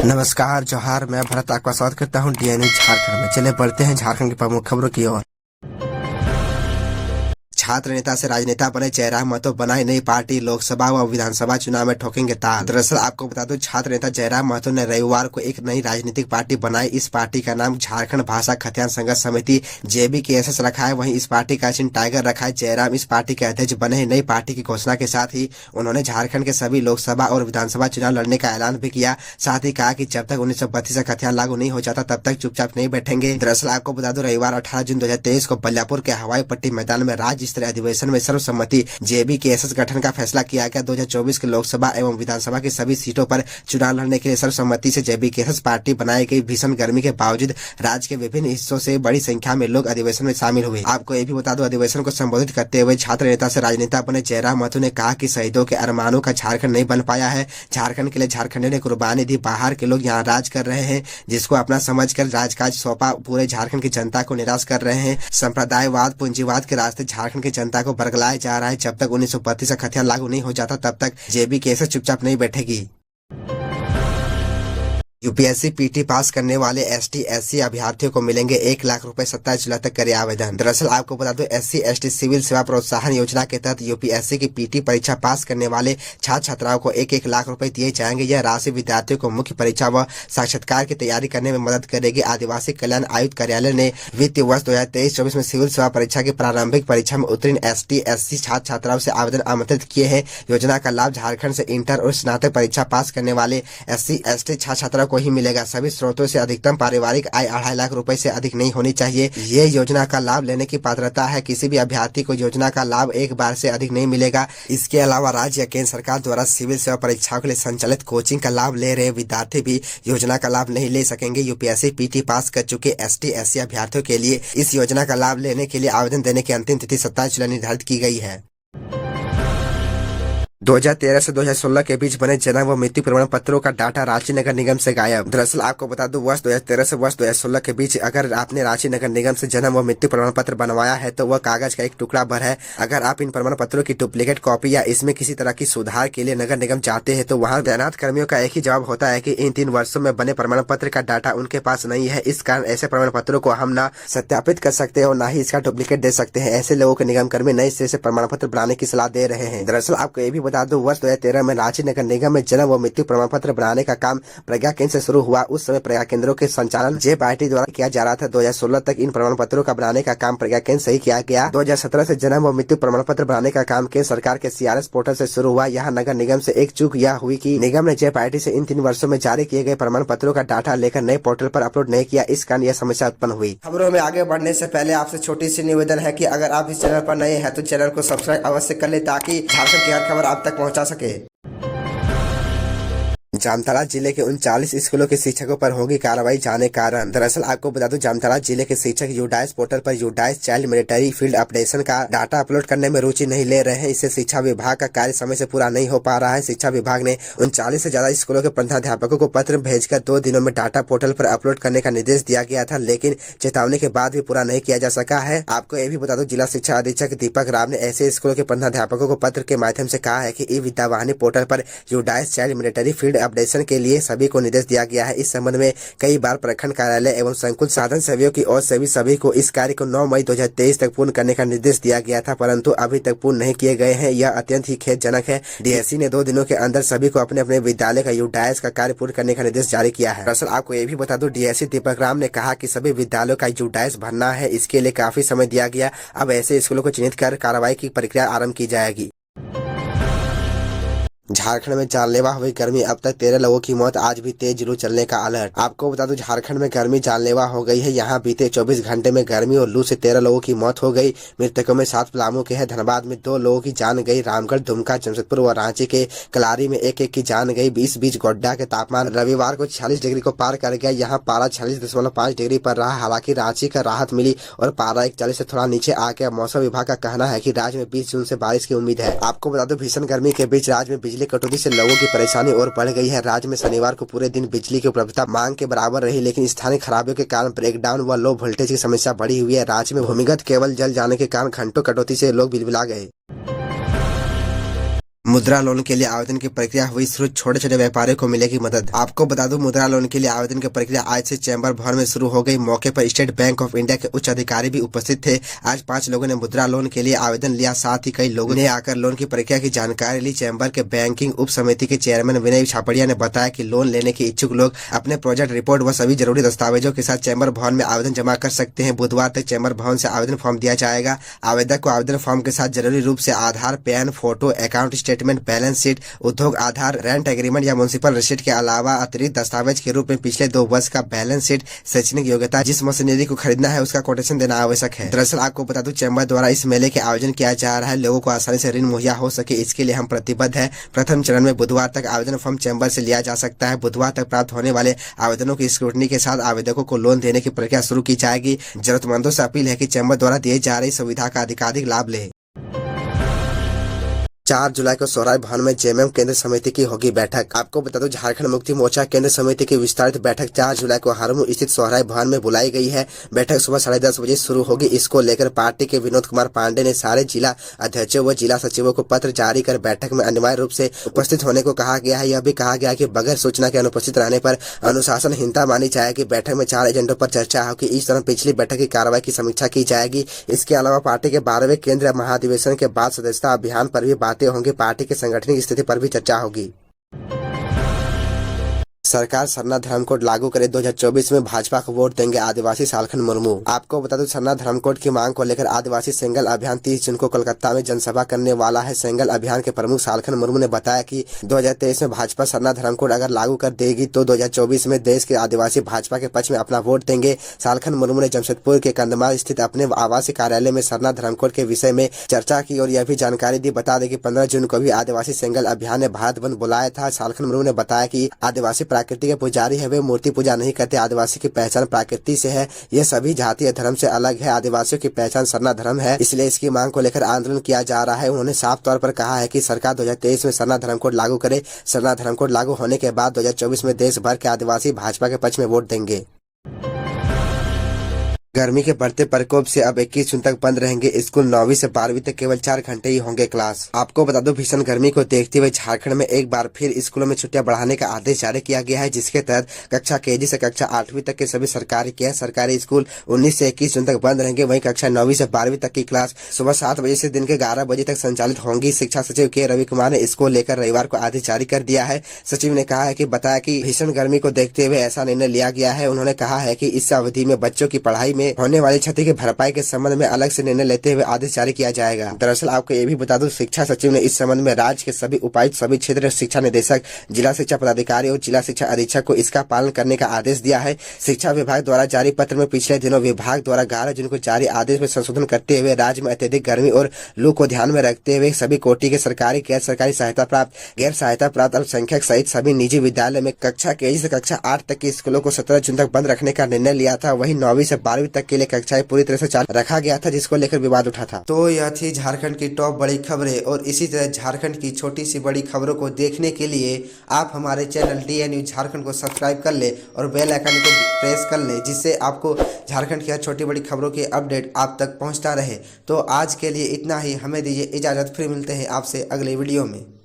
नमस्कार जोहार, मैं भरत आपका स्वागत करता हूँ डीएनयू झारखंड में। चले बढ़ते हैं झारखंड की प्रमुख खबरों की ओर। छात्र नेता से राजनेता बने जयराम महतो, बनाई नई पार्टी, लोकसभा व विधानसभा चुनाव में ठोकेंगे ताल। दरअसल आपको बता दूं, छात्र नेता जयराम महतो ने रविवार को एक नई राजनीतिक पार्टी बनाई। इस पार्टी का नाम झारखंड भाषा खतियान संघर्ष समिति JBKSS रखा है। वहीं इस पार्टी का चिन्ह टाइगर रखा है। जयराम इस पार्टी के अध्यक्ष बने हैं। नई पार्टी की घोषणा के साथ ही उन्होंने झारखंड के सभी लोकसभा और विधानसभा चुनाव लड़ने का ऐलान भी किया। साथ ही कहा कि जब तक 1932 का खतियान लागू नहीं हो जाता तब तक चुपचाप नहीं बैठेंगे। दरअसल आपको बता दूं, रविवार 18 जून 2023 को बल्लापुर के हवाई पट्टी मैदान में राज्य स्तरीय अधिवेशन में सर्वसम्मति JBKSS गठन का फैसला किया गया। 2024 के लोकसभा एवं विधानसभा की सभी सीटों पर चुनाव लड़ने के लिए सर्वसम्मति से JBKSS पार्टी बनाई गई। भीषण गर्मी के बावजूद राज्य के विभिन्न हिस्सों से बड़ी संख्या में लोग अधिवेशन में शामिल हुए। आपको ये भी बता दो, अधिवेशन को संबोधित करते हुए छात्र नेता से राजनेता बने जयराम महतो ने कहा कि शहीदों के अरमानों का झारखंड नहीं बन पाया है। झारखंड के लिए झारखंडियों ने कुर्बानी दी। बाहर के लोग यहाँ राज कर रहे हैं, जिसको अपना समझकर राजकाज सौंपा। पूरे झारखंड की जनता को निराश कर रहे हैं। संप्रदायवाद, पूंजीवाद के रास्ते झारखंड की जनता को बरगलाया जा रहा है। जब तक 1932 का खतियान लागू नहीं हो जाता तब तक JBKSS चुपचाप नहीं बैठेगी। UPSC PT पास करने वाले ST/SC अभ्यर्थियों को मिलेंगे 1 लाख रुपए। 27 जुलाई तक करे आवेदन। दरअसल आपको बता दो, SC/ST सिविल सेवा प्रोत्साहन योजना के तहत UPSC की PT परीक्षा पास करने वाले छात्र छात्राओं को 1-1 लाख रुपए दिए जाएंगे। यह राशि विद्यार्थियों को मुख्य परीक्षा व साक्षात्कार की तैयारी करने में मदद करेगी। आदिवासी कल्याण आयुक्त कार्यालय ने वित्तीय वर्ष 2023-24 में सिविल सेवा परीक्षा की प्रारंभिक परीक्षा में उत्तीर्ण ST/SC छात्र छात्राओं से आवेदन आमंत्रित किए हैं। योजना का लाभ झारखंड से इंटर और स्नातक परीक्षा पास करने वाले SC/ST छात्र छात्राओं को ही मिलेगा। सभी स्रोतों से अधिकतम पारिवारिक आय 2.5 लाख रुपए से अधिक नहीं होनी चाहिए। ये योजना का लाभ लेने की पात्रता है। किसी भी अभ्यर्थी को योजना का लाभ एक बार से अधिक नहीं मिलेगा। इसके अलावा राज्य या केंद्र सरकार द्वारा सिविल सेवा परीक्षाओं के लिए संचालित कोचिंग का लाभ ले रहे विद्यार्थी भी योजना का लाभ नहीं ले सकेंगे। UPSC PT पास कर चुके ST/SC अभ्यर्थियों के लिए इस योजना का लाभ लेने के लिए आवेदन देने की अंतिम तिथि 27 जुलाई निर्धारित की गई है। 2013 से 2016 के बीच बने जन्म व मृत्यु प्रमाण पत्रों का डाटा रांची नगर निगम से गायब। दरअसल आपको बता दूं, वर्ष 2013 से वर्ष 2016 के बीच अगर आपने रांची नगर निगम से जन्म व मृत्यु प्रमाण पत्र बनवाया है तो वह कागज का एक टुकड़ा भर है। अगर आप इन प्रमाण पत्रों की डुप्लीकेट कॉपी या इसमें किसी तरह की सुधार के लिए नगर निगम चाहते हैं तो वहाँ तैनात कर्मियों का एक ही जवाब होता है कि इन 3 वर्षों में बने प्रमाण पत्र का डाटा उनके पास नहीं है। इस कारण ऐसे प्रमाण पत्रों को हम न सत्यापित कर सकते और न ही इसका डुप्लीकेट दे सकते हैं। ऐसे लोगों के निगम कर्मी नए सिरे से प्रमाण पत्र बनाने की सलाह दे रहे हैं। दरअसल आपको ये भी बता दूं, वर्ष 2013 में रांची नगर निगम में जन्म व मृत्यु प्रमाण पत्र बनाने का काम प्रज्ञा केंद्र से शुरू हुआ। उस समय प्रज्ञा केंद्रों के संचालन JBIT द्वारा किया जा रहा था। 2016 तक इन प्रमाण पत्रों का बनाने का काम प्रज्ञा केंद्र से ही किया गया। 2017 से जन्म व मृत्यु प्रमाण पत्र बनाने का काम केंद्र सरकार के CRS पोर्टल से शुरू हुआ। यहाँ नगर निगम से एक चूक यह हुई कि निगम ने JBIT से इन 3 वर्षों में जारी किए गए प्रमाण पत्रों का डाटा लेकर नए पोर्टल पर अपलोड नहीं किया। इस कारण यह समस्या उत्पन्न हुई। खबरों में आगे बढ़ने से पहले आपसे छोटी सी निवेदन है कि अगर आप इस चैनल पर नए हैं तो चैनल को सब्सक्राइब अवश्य कर ले ताकि झारखंड की हर खबर आप तक पहुँचा सके। जामताड़ा जिले के 39 स्कूलों के शिक्षकों पर होगी कार्रवाई, जाने कारण। दरअसल आपको बता दूं, जामताड़ा जिले के शिक्षक यूडाइस पोर्टल पर UDISE child military field updation का डाटा अपलोड करने में रुचि नहीं ले रहे हैं। इससे शिक्षा विभाग का कार्य समय से पूरा नहीं हो पा रहा है। शिक्षा विभाग ने 39 से ज्यादा स्कूलों के प्रधानाध्यापकों को पत्र भेजकर 2 दिनों में डाटा पोर्टल पर अपलोड करने का निर्देश दिया गया था, लेकिन चेतावनी के बाद भी पूरा नहीं किया जा सका है। आपको ये भी बता दूं, जिला शिक्षा अधीक्षक दीपक राम ने ऐसे स्कूलों के प्रधानाध्यापकों को पत्र के माध्यम से कहा है कि ई विद्यावाहिनी पोर्टल पर UDISE child military field updation के लिए सभी को निर्देश दिया गया है। इस संबंध में कई बार प्रखंड कार्यालय एवं संकुल साधन सेवियों की ओर से सभी को इस कार्य को 9 मई 2023 तक पूर्ण करने का निर्देश दिया गया था, परंतु अभी तक पूर्ण नहीं किए गए हैं। यह अत्यंत ही खेदजनक है। DSC ने 2 दिनों के अंदर सभी को अपने अपने विद्यालय का यूडाइस का कार्य पूर्ण करने का निर्देश जारी किया है। दरअसल आपको ये भी बता दूं, DSC दीपक राम ने कहा कि सभी विद्यालयों का यूडाइस भरना है। इसके लिए काफी समय दिया गया। अब ऐसे स्कूलों को चिन्हित कर कार्रवाई की प्रक्रिया आरम्भ की जाएगी। झारखंड में जानलेवा हुई गर्मी, अब तक 13 लोगों की मौत, आज भी तेज लू चलने का अलर्ट। आपको बता दूं, झारखंड में गर्मी जानलेवा हो गई है। यहाँ बीते 24 घंटे में गर्मी और लू से 13 लोगों की मौत हो गई। मृतकों में 7 पलामू के हैं, धनबाद में 2 लोगों की जान गई, रामगढ़, दुमका, जमशेदपुर व रांची के कलारी में 1-1 की जान गई। 20 बीच गोड्डा के तापमान रविवार को 46 डिग्री को पार कर गया। यहाँ पारा 46.5 डिग्री पर रहा। हालांकि रांची का राहत मिली और पारा 41 से थोड़ा नीचे आ गया। मौसम विभाग का कहना है कि राज्य में 20 जून से बारिश की उम्मीद है। आपको बता दो, भीषण गर्मी के बीच राज्य में बिजली कटौती से लोगों की परेशानी और बढ़ गई है। राज्य में शनिवार को पूरे दिन बिजली की उपलब्धता मांग के बराबर रही, लेकिन स्थानीय खराबियों के कारण ब्रेकडाउन व लो वोल्टेज की समस्या बढ़ी हुई है। राज्य में भूमिगत केबल जल जाने के कारण घंटों कटौती से लोग बिलबिला गए। मुद्रा लोन के लिए आवेदन की प्रक्रिया हुई शुरू, छोटे छोटे व्यापारियों को मिलेगी मदद। आपको बता दूं, मुद्रा लोन के लिए आवेदन की प्रक्रिया आज से चैम्बर भवन में शुरू हो गई। मौके पर स्टेट बैंक ऑफ इंडिया के उच्च अधिकारी भी उपस्थित थे। आज 5 लोगों ने मुद्रा लोन के लिए आवेदन लिया, साथ ही कई लोगों ने आकर लोन की प्रक्रिया की जानकारी ली। चैम्बर के बैंकिंग उप समिति के चेयरमैन विनय छापड़िया ने बताया कि लोन लेने के इच्छुक लोग अपने प्रोजेक्ट रिपोर्ट व सभी जरूरी दस्तावेजों के साथ चैम्बर भवन में आवेदन जमा कर सकते हैं। बुधवार तक चैम्बर भवन से आवेदन फॉर्म दिया जाएगा। आवेदक को आवेदन फॉर्म के साथ जरूरी रूप से Aadhaar, PAN, photo, account statement, balance sheet, Udyog Aadhaar, rent agreement या म्युनिसिपल रिसिप्ट के अलावा अतिरिक्त दस्तावेज के रूप में पिछले 2 वर्ष का बैलेंस शीट, शैक्षणिक योग्यता, जिस मशीनरी को खरीदना है उसका कोटेशन देना आवश्यक है। दरअसल आपको बता दूं, चैम्बर द्वारा इस मेले के आयोजन किया जा रहा है। लोगों को आसानी से ऋण मुहैया हो सके, इसके लिए हम प्रतिबद्ध है। प्रथम चरण में बुधवार तक आवेदन फॉर्म चैम्बर से लिया जा सकता है। बुधवार तक प्राप्त होने वाले आवेदनों की स्क्रूटनी के साथ आवेदकों को लोन देने की प्रक्रिया शुरू की जाएगी। जरूरतमंदों से अपील है कि चैम्बर द्वारा दिए जा रही सुविधा का अधिकाधिक लाभ लें। 4 जुलाई को सौराय भवन में जेएमएम केंद्र समिति की होगी बैठक। आपको बता दूं, झारखंड मुक्ति मोर्चा केंद्र समिति की विस्तारित बैठक 4 जुलाई को हरमू स्थित सौराय भवन में बुलाई गई है। बैठक सुबह 10:30 बजे शुरू होगी। इसको लेकर पार्टी के विनोद कुमार पांडे ने सारे जिला अध्यक्षों व जिला सचिवों को पत्र जारी कर बैठक में अनिवार्य रूप से उपस्थित होने को कहा गया है। यह भी कहा गया कि बगैर सूचना के अनुपस्थित रहने पर अनुशासनहीनता मानी जाएगी। बैठक में 4 एजेंडों पर चर्चा होगी। इस तरह पिछली बैठक की कार्रवाई की समीक्षा की जाएगी। इसके अलावा पार्टी के 12वें केंद्रीय महाधिवेशन के बाद सदस्यता अभियान पर भी बातें होंगी। पार्टी के संगठनिक स्थिति पर भी चर्चा होगी। सरकार सरना धर्म कोड लागू करे, 2024 में भाजपा को वोट देंगे आदिवासी सालखन मुर्मू। आपको बता दूं, सरना धर्म कोड की मांग को लेकर आदिवासी सेंगल अभियान 30 जून को कोलकाता में जनसभा करने वाला है। सेंगल अभियान के प्रमुख सालखन मुर्मू ने बताया कि 2023 में भाजपा सरना धर्म कोड अगर लागू कर देगी तो 2024 में देश के आदिवासी भाजपा के पक्ष में अपना वोट देंगे। सालखन मुर्मू ने जमशेदपुर के कंधमाल स्थित अपने आवासीय कार्यालय में सरना धर्म कोड के विषय में चर्चा की और यह भी जानकारी दी। बता दें कि 15 जून को भी आदिवासी सेंगल अभियान ने भारत बंद बुलाया था। सालखन मुर्मू ने बताया कि आदिवासी प्रकृति के पुजारी है, वे मूर्ति पूजा नहीं करते। आदिवासी की पहचान प्रकृति से है, यह सभी जातीय धर्म से अलग है। आदिवासियों की पहचान सरना धर्म है, इसलिए इसकी मांग को लेकर आंदोलन किया जा रहा है। उन्होंने साफ तौर पर कहा है कि सरकार 2023 में सरना धर्म कोड लागू करे। सरना धर्म कोड लागू होने के बाद 2024 में देश भर के आदिवासी भाजपा के पक्ष में वोट देंगे। गर्मी के बढ़ते प्रकोप से अब 21 जून तक बंद रहेंगे स्कूल। 9वीं से 12वीं तक केवल 4 घंटे ही होंगे क्लास। आपको बता दो, भीषण गर्मी को देखते हुए झारखंड में एक बार फिर स्कूलों में छुट्टियां बढ़ाने का आदेश जारी किया गया है, जिसके तहत कक्षा केजी से कक्षा 8वीं तक के सभी सरकारी स्कूल 19 से 21 जून तक बंद रहेंगे। वहीं कक्षा 9वीं से 12वीं तक की क्लास सुबह 7 बजे से दिन के 11 बजे तक संचालित होंगी। शिक्षा सचिव के रवि कुमार ने इसको लेकर रविवार को आदेश जारी कर दिया है। सचिव ने कहा है कि बताया कि भीषण गर्मी को देखते हुए ऐसा निर्णय लिया गया है। उन्होंने कहा है कि इस अवधि में बच्चों की पढ़ाई में होने वाली क्षति के भरपाई के संबंध में अलग से निर्णय लेते हुए आदेश जारी किया जाएगा। दरअसल आपको ये भी बता दूं, शिक्षा सचिव ने इस संबंध में राज्य के सभी उपायुक्त, सभी क्षेत्र शिक्षा निदेशक, जिला शिक्षा पदाधिकारी और जिला शिक्षा अधीक्षक को इसका पालन करने का आदेश दिया है। शिक्षा विभाग द्वारा जारी पत्र में पिछले दिनों विभाग द्वारा 11 जून को जारी आदेश में संशोधन करते हुए राज्य में अत्यधिक गर्मी और लू को ध्यान में रखते हुए सभी कोटि के सरकारी, गैर सरकारी सहायता प्राप्त, गैर सहायता प्राप्त अल्पसंख्यक सहित सभी निजी विद्यालय में कक्षा केजी से कक्षा 8 तक के स्कूलों को 17 जून तक बंद रखने का निर्णय लिया था। वहीं 9वीं से 12वीं तक के लिए कक्षाएं पूरी तरह से चालू रखा गया था, जिसको लेकर विवाद उठा था। तो यह थी झारखंड की टॉप बड़ी खबरें और इसी तरह झारखंड की छोटी सी बड़ी खबरों को देखने के लिए आप हमारे चैनल DN News झारखंड को सब्सक्राइब कर ले और बेल आइकन को प्रेस कर ले, जिससे आपको झारखंड की छोटी बड़ी खबरों के अपडेट आप तक पहुंचता रहे। तो आज के लिए इतना ही, हमें दीजिए इजाजत, फिर मिलते हैं आपसे अगले वीडियो में।